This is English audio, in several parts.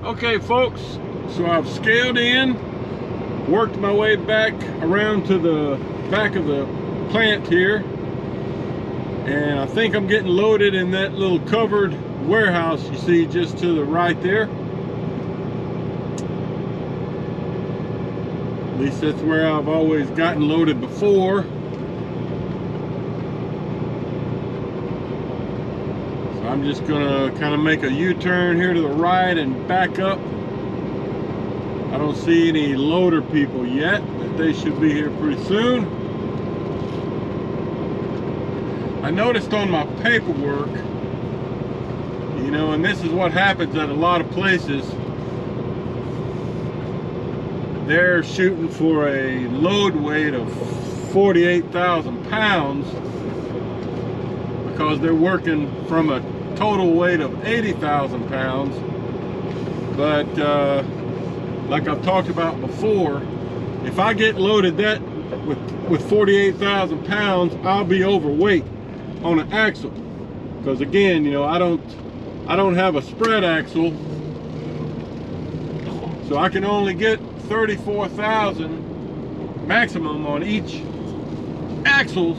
Okay folks, so I've scaled in, worked my way back around to the back of the plant here, and I think I'm getting loaded in that little covered warehouse you see just to the right there. At least that's where I've always gotten loaded before. So I'm just gonna kind of make a U-turn here to the right and back up. I don't see any loader people yet, but they should be here pretty soon. I noticed on my paperwork, you know, and this is what happens at a lot of places, they're shooting for a load weight of 48,000 pounds because they're working from a total weight of 80,000 pounds. But like I've talked about before, if I get loaded that with 48,000 pounds, I'll be overweight on an axle. Because again, you know, I don't have a spread axle, so I can only get 34,000 maximum on each axle.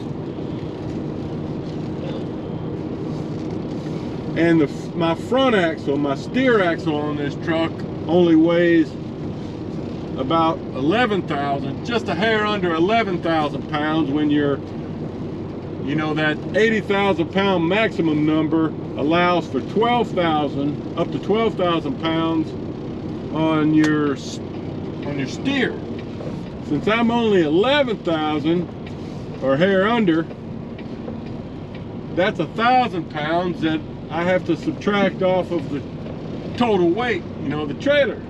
And my front axle, my steer axle on this truck only weighs about 11,000, just a hair under 11,000 pounds when you're, you know, that 80,000 pound maximum number allows for 12,000, up to 12,000 pounds on your steer. Since I'm only 11,000 or hair under, that's 1,000 pounds that I have to subtract off of the total weight, you know, the trailer.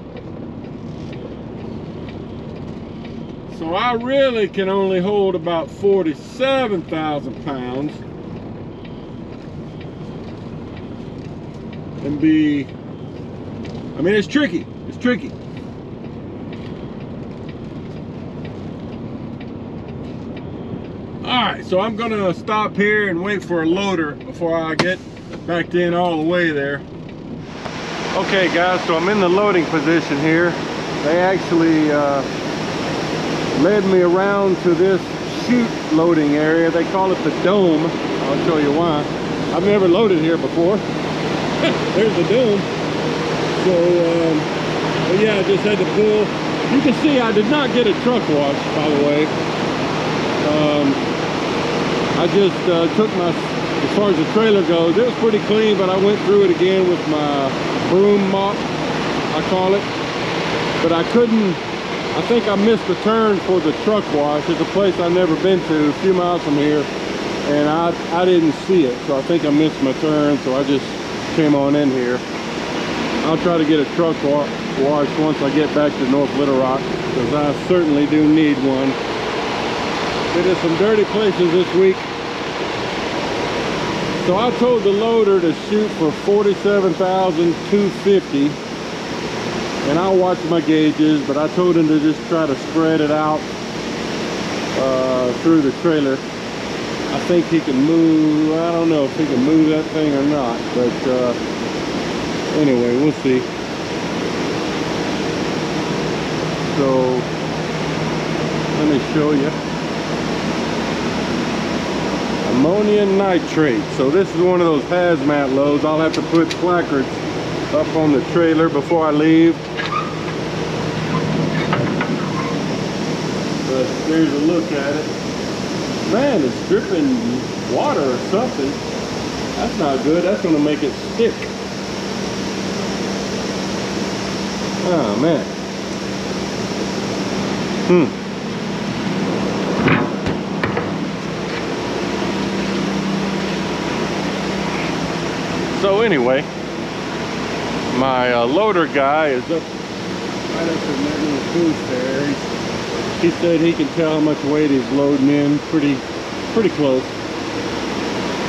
So I really can only hold about 47,000 pounds and be, I mean, it's tricky. It's tricky. All right, so I'm gonna stop here and wait for a loader before I get backed in all the way there. Okay guys, so I'm in the loading position here. They actually led me around to this chute loading area. They call it the dome. I'll show you why. I've never loaded here before. There's the dome. So but yeah, I just had to pull. You can see I did not get a truck wash, by the way. I just took my, as far as the trailer goes, it was pretty clean, but I went through it again with my broom mop, I call it. But I couldn't, I think I missed the turn for the truck wash. It's a place I've never been to, a few miles from here, and I didn't see it, so I think I missed my turn, so I just came on in here. I'll try to get a truck wash once I get back to North Little Rock, because I certainly do need one. Been in some dirty places this week. So I told the loader to shoot for 47,250, and I'll watch my gauges, but I told him to just try to spread it out through the trailer. I think he can move, I don't know if he can move that thing or not, but anyway, we'll see. So let me show you. Ammonia nitrate. So this is one of those hazmat loads. I'll have to put placards up on the trailer before I leave. But there's a look at it. Man, it's dripping water or something. That's not good. That's going to make it stick. Oh man. So anyway, my loader guy is up right up in that little booth there. He said he can tell how much weight he's loading in, pretty close.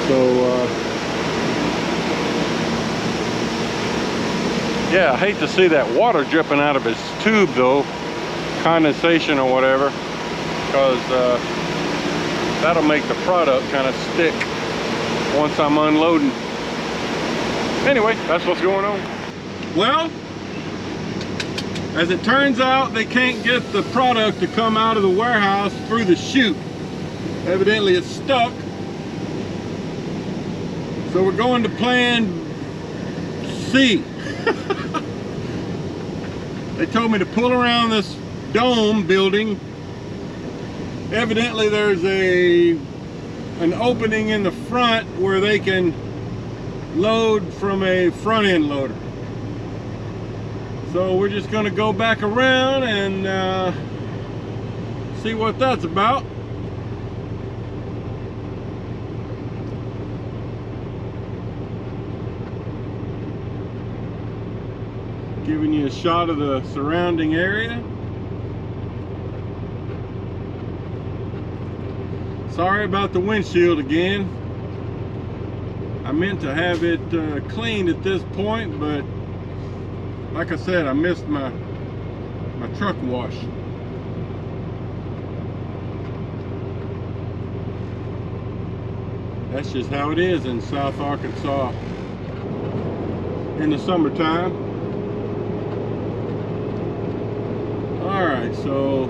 So yeah, I hate to see that water dripping out of his tube though, condensation or whatever, because that'll make the product kind of stick once I'm unloading. Anyway, that's what's going on. Well, As it turns out, they can't get the product to come out of the warehouse through the chute. Evidently it's stuck. So we're going to plan C. They told me to pull around this dome building. Evidently there's an opening in the front where they can load from a front end loader. So we're just going to go back around and see what that's about. Giving you a shot of the surrounding area. Sorry about the windshield again. I meant to have it cleaned at this point, but like I said, I missed my truck wash. That's just how it is in South Arkansas in the summertime. Alright, so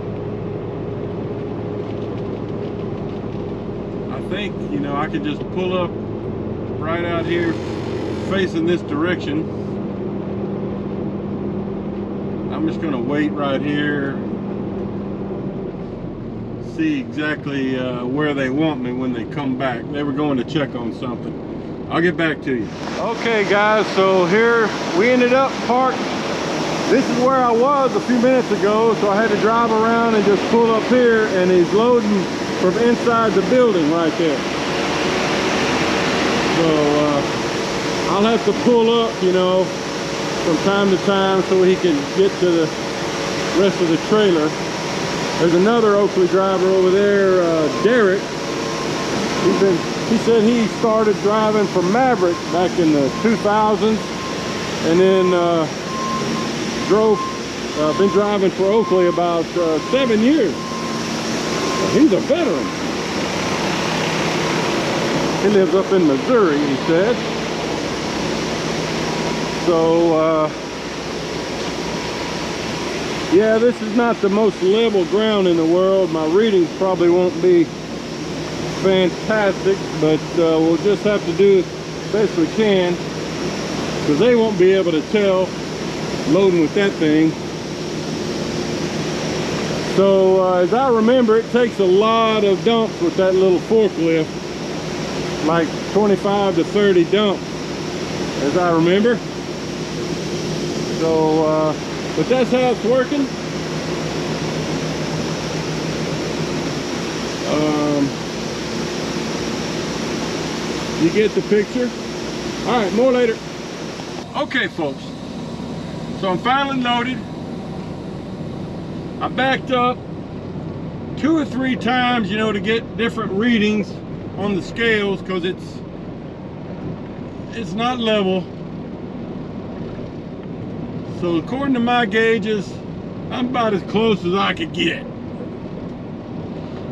I think, you know, I could just pull up right out here facing this direction. I'm just going to wait right here, see exactly where they want me when they come back. They were going to check on something. I'll get back to you. Okay guys, so here we ended up parked. This is where I was a few minutes ago, so I had to drive around and just pull up here, and he's loading from inside the building right there. So I'll have to pull up, you know, from time to time so he can get to the rest of the trailer. There's another Oakley driver over there, Derek. He said he started driving for Maverick back in the 2000s, and then been driving for Oakley about 7 years. He's a veteran. He lives up in Missouri, he said. So yeah, this is not the most level ground in the world. My readings probably won't be fantastic, but we'll just have to do the best we can, because they won't be able to tell loading with that thing. So as I remember, it takes a lot of dumps with that little forklift, like 25 to 30 dumps, as I remember. So but that's how it's working. You get the picture. All right, more later. Okay folks, so I'm finally loaded. I backed up 2 or 3 times, you know, to get different readings on the scales, because it's not level. So according to my gauges, I'm about as close as I could get.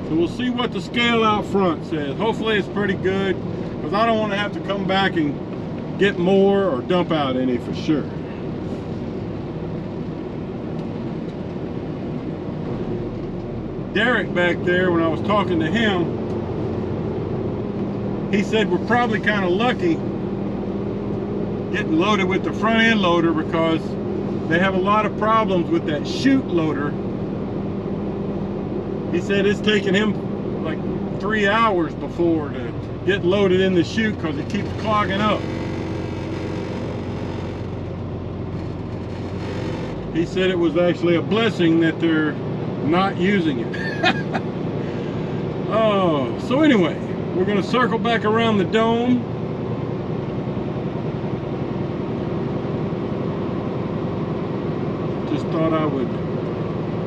So we'll see what the scale out front says. Hopefully it's pretty good, because I don't want to have to come back and get more or dump out any for sure. Derek back there, when I was talking to him, he said we're probably kind of lucky getting loaded with the front end loader, because they have a lot of problems with that chute loader. He said it's taken him like 3 hours before to get loaded in the chute, because it keeps clogging up. He said it was actually a blessing that they're not using it. Oh, so anyway, we're going to circle back around the dome. Just thought I would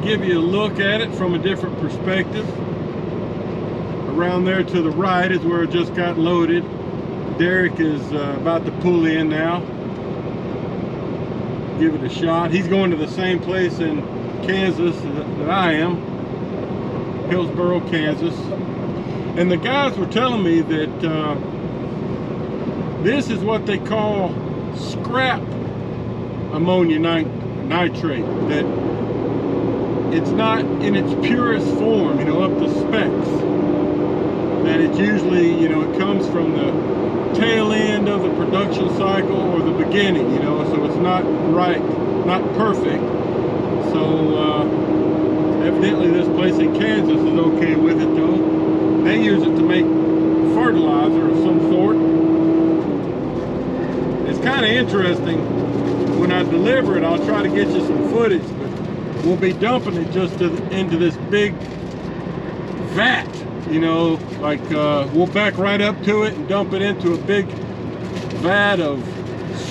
give you a look at it from a different perspective. Around there to the right is where it just got loaded. Derek is about to pull in now. Give it a shot. He's going to the same place in Kansas that I am, Hillsboro, Kansas. And the guys were telling me that this is what they call scrap ammonia nitrate, that it's not in its purest form, you know, up to specs. That it's usually, you know, it comes from the tail end of the production cycle or the beginning, you know, so it's not right, not perfect. So evidently this place in Kansas is okay with it though. They use it to make fertilizer of some sort. It's kind of interesting. When I deliver it, I'll try to get you some footage, but we'll be dumping it just into this big vat, you know, like we'll back right up to it and dump it into a big vat of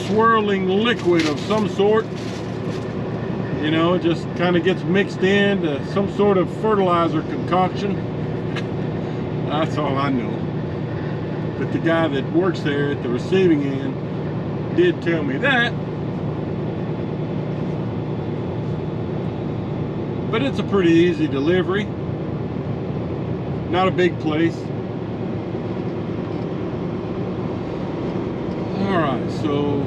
swirling liquid of some sort. You know, it just kind of gets mixed into some sort of fertilizer concoction. That's all I know. But the guy that works there at the receiving end did tell me that. But it's a pretty easy delivery. Not a big place. Alright, so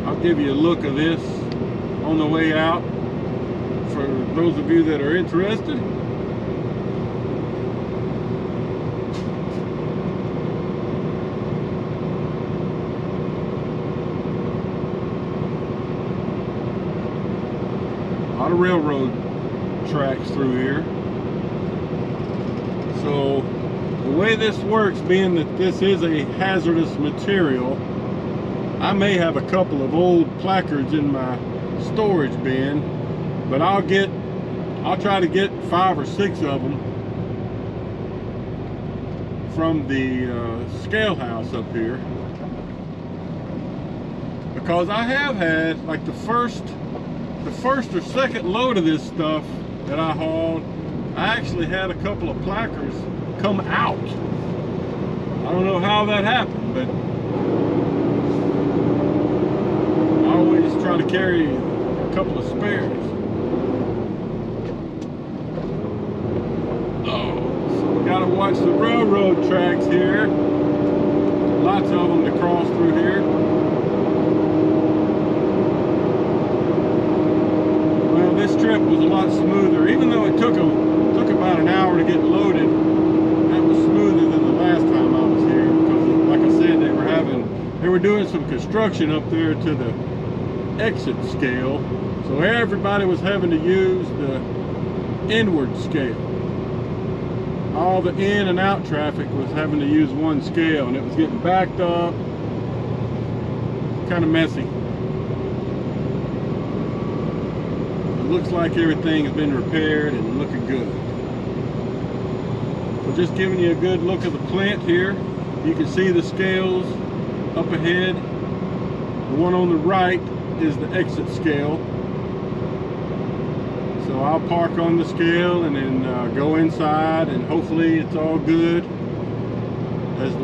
I'll give you a look of this on the way out for those of you that are interested. A lot of railroad tracks through here. So the way this works, being that this is a hazardous material, I may have a couple of old placards in my storage bin, but I'll try to get 5 or 6 of them from the scale house up here, because I have had like the first or second load of this stuff that I hauled, I actually had a couple of placards come out. I don't know how that happened, but I always try to carry a couple of spares. Oh, so we gotta watch the railroad tracks here. Lots of them to cross through here. This trip was a lot smoother, even though it took about an hour to get loaded. That was smoother than the last time I was here, because like I said, they were doing some construction up there to the exit scale, so everybody was having to use the inward scale. All the in and out traffic was having to use one scale, and it was getting backed up, kind of messy. Looks like everything has been repaired and looking good. So just giving you a good look at the plant here. You can see the scales up ahead. The one on the right is the exit scale. So I'll park on the scale and then go inside, and hopefully it's all good as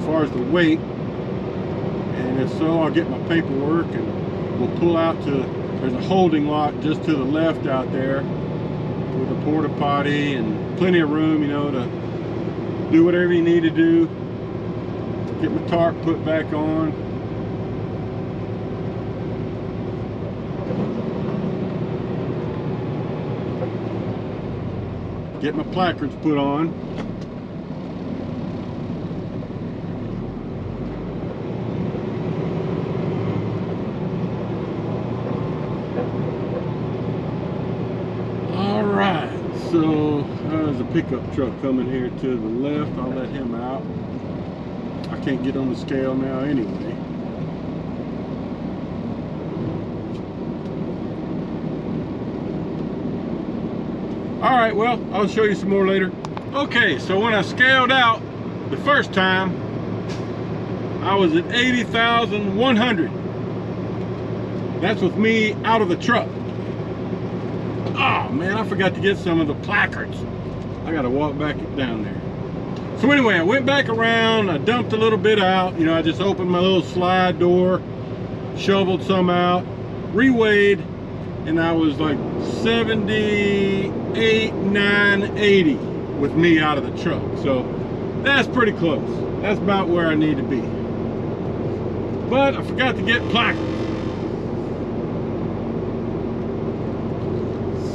far as the weight. And if so, I'll get my paperwork and we'll pull out to. There's a holding lot just to the left out there with a porta potty and plenty of room, you know, to do whatever you need to do. Get my tarp put back on. Get my placards put on. So there's a pickup truck coming here to the left. I'll let him out. I can't get on the scale now anyway. Alright, well, I'll show you some more later. Okay, so when I scaled out the first time, I was at 80,100. That's with me out of the truck. Oh man, I forgot to get some of the placards. I gotta walk back down there. So anyway, I went back around, I dumped a little bit out. You know, I just opened my little slide door, shoveled some out, reweighed, and I was like 78, 980 with me out of the truck. So that's pretty close. That's about where I need to be. But I forgot to get placards.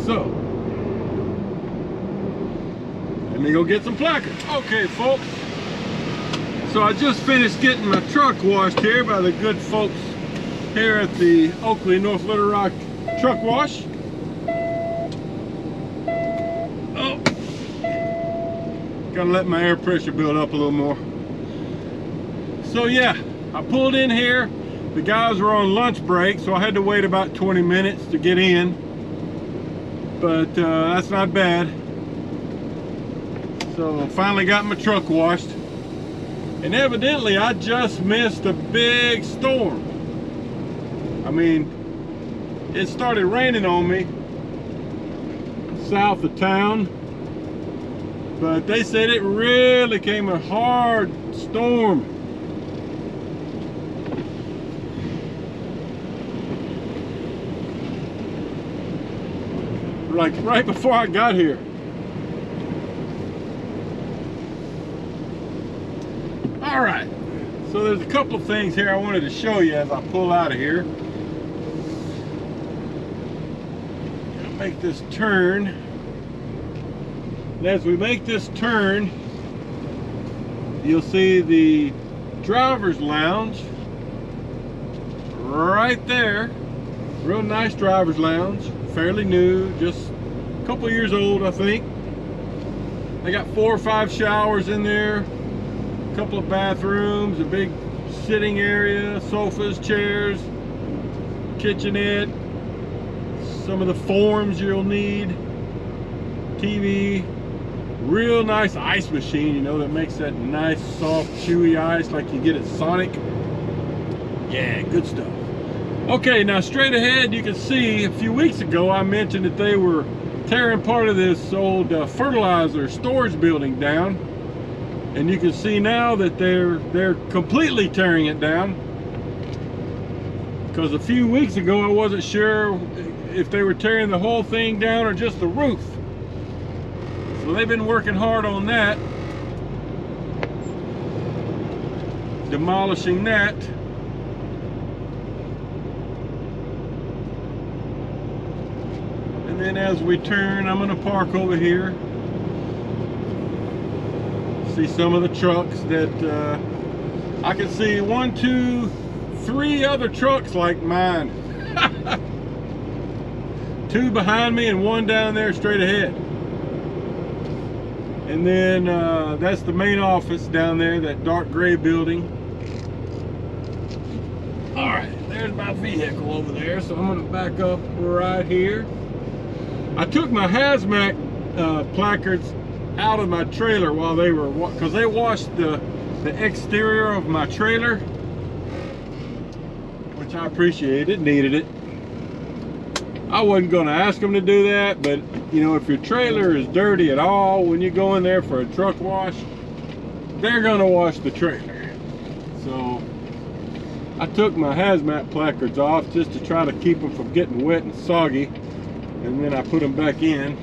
So, let me go get some placards. Okay, folks. So I just finished getting my truck washed here by the good folks here at the Oakley, North Little Rock truck wash. Oh, gotta let my air pressure build up a little more. So yeah, I pulled in here. The guys were on lunch break, so I had to wait about 20 minutes to get in. But that's not bad. So I finally got my truck washed. And evidently I just missed a big storm. I mean, it started raining on me south of town, but they said it really came a hard storm. Like right before I got here. All right, so there's a couple of things here I wanted to show you as I pull out of here. I'll make this turn. And as we make this turn, you'll see the driver's lounge right there. Real nice driver's lounge, fairly new, just a couple years old, I think. They got 4 or 5 showers in there. A couple of bathrooms, a big sitting area, sofas, chairs, kitchenette, some of the forms you'll need, TV, real nice ice machine, you know, that makes that nice, soft, chewy ice like you get at Sonic. Yeah, good stuff. Okay, now straight ahead, you can see a few weeks ago I mentioned that they were tearing part of this old fertilizer storage building down. And you can see now that they're completely tearing it down. Because a few weeks ago I wasn't sure if they were tearing the whole thing down or just the roof. So they've been working hard on that. Demolishing that. And then as we turn, I'm gonna park over here. See some of the trucks that I can see 1, 2, 3 other trucks like mine. 2 behind me and 1 down there straight ahead. And then that's the main office down there, that dark gray building. All right, there's my vehicle over there, so I'm gonna back up right here. I took my hazmat placards out of my trailer while they were, because they washed the exterior of my trailer, which I appreciated, needed it. I wasn't going to ask them to do that, but you know, if your trailer is dirty at all when you go in there for a truck wash, they're going to wash the trailer. So I took my hazmat placards off just to try to keep them from getting wet and soggy, and then I put them back in.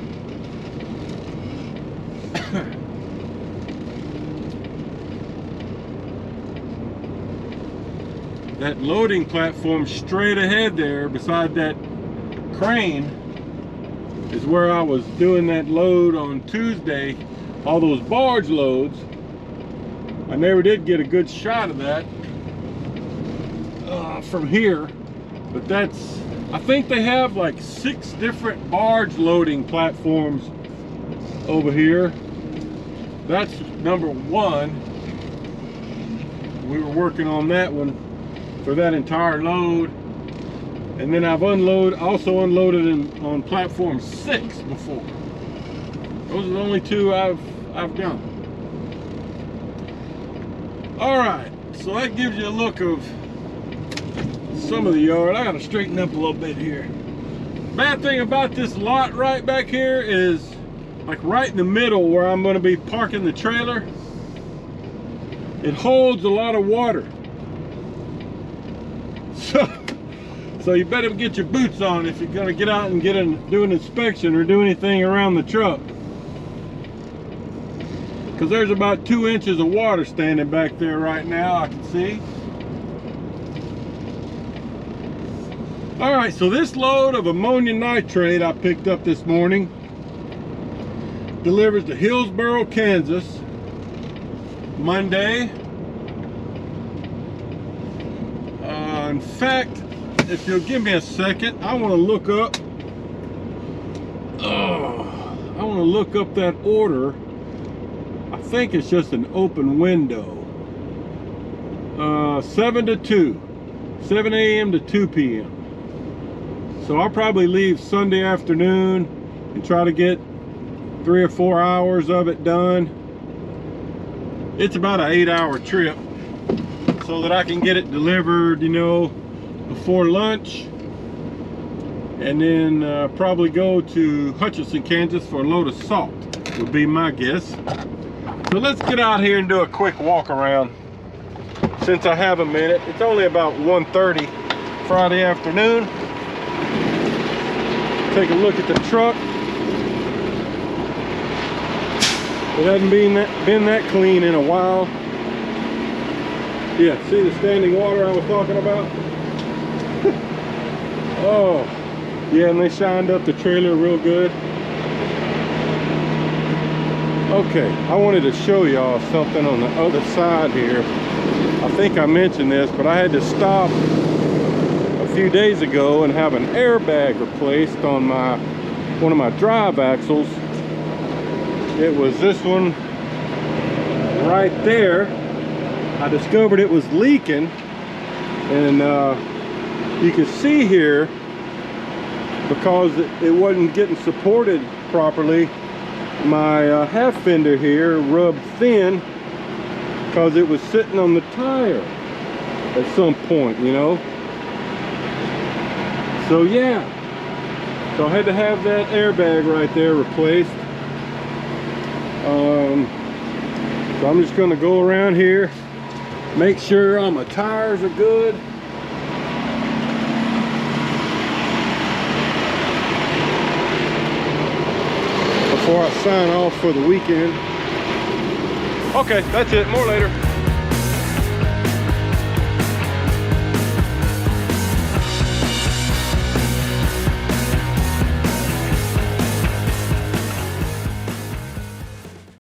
That loading platform straight ahead there beside that crane is where I was doing that load on Tuesday, all those barge loads. I never did get a good shot of that from here, but that's, I think they have like 6 different barge loading platforms over here. That's number 1. We were working on that one for that entire load, and then I've also unloaded on platform 6 before. Those are the only 2 I've done. All right, so that gives you a look of some of the yard. I gotta straighten up a little bit here. Bad thing about this lot right back here is, like right in the middle where I'm going to be parking the trailer, it holds a lot of water. So you better get your boots on if you're going to get out and do an inspection or do anything around the truck. Because there's about 2 inches of water standing back there right now, I can see. All right, so this load of ammonia nitrate I picked up this morning delivers to Hillsboro, Kansas, Monday. In fact, if you'll give me a second, I want to look up. I want to look up that order. I think it's just an open window. 7 to 2, 7 a.m. to 2 p.m. So I'll probably leave Sunday afternoon and try to get 3 or 4 hours of it done. It's about an 8-hour trip, so that I can get it delivered, you know, before lunch, and then probably go to Hutchinson, Kansas for a load of salt, would be my guess. So let's get out here and do a quick walk around since I have a minute. It's only about 1:30 Friday afternoon. Take a look at the truck. It hasn't been that clean in a while. Yeah, see the standing water I was talking about? Oh, yeah, and they shined up the trailer real good. Okay, I wanted to show y'all something on the other side here. I think I mentioned this, but I had to stop a few days ago and have an airbag replaced on one of my drive axles. It was this one right there. I discovered it was leaking, and you can see here, because it wasn't getting supported properly, my half fender here rubbed thin because it was sitting on the tire at some point, you know. So yeah, so I had to have that airbag right there replaced. So I'm just going to go around here, make sure all my tires are good. Before I sign off for the weekend. Okay, that's it. More later.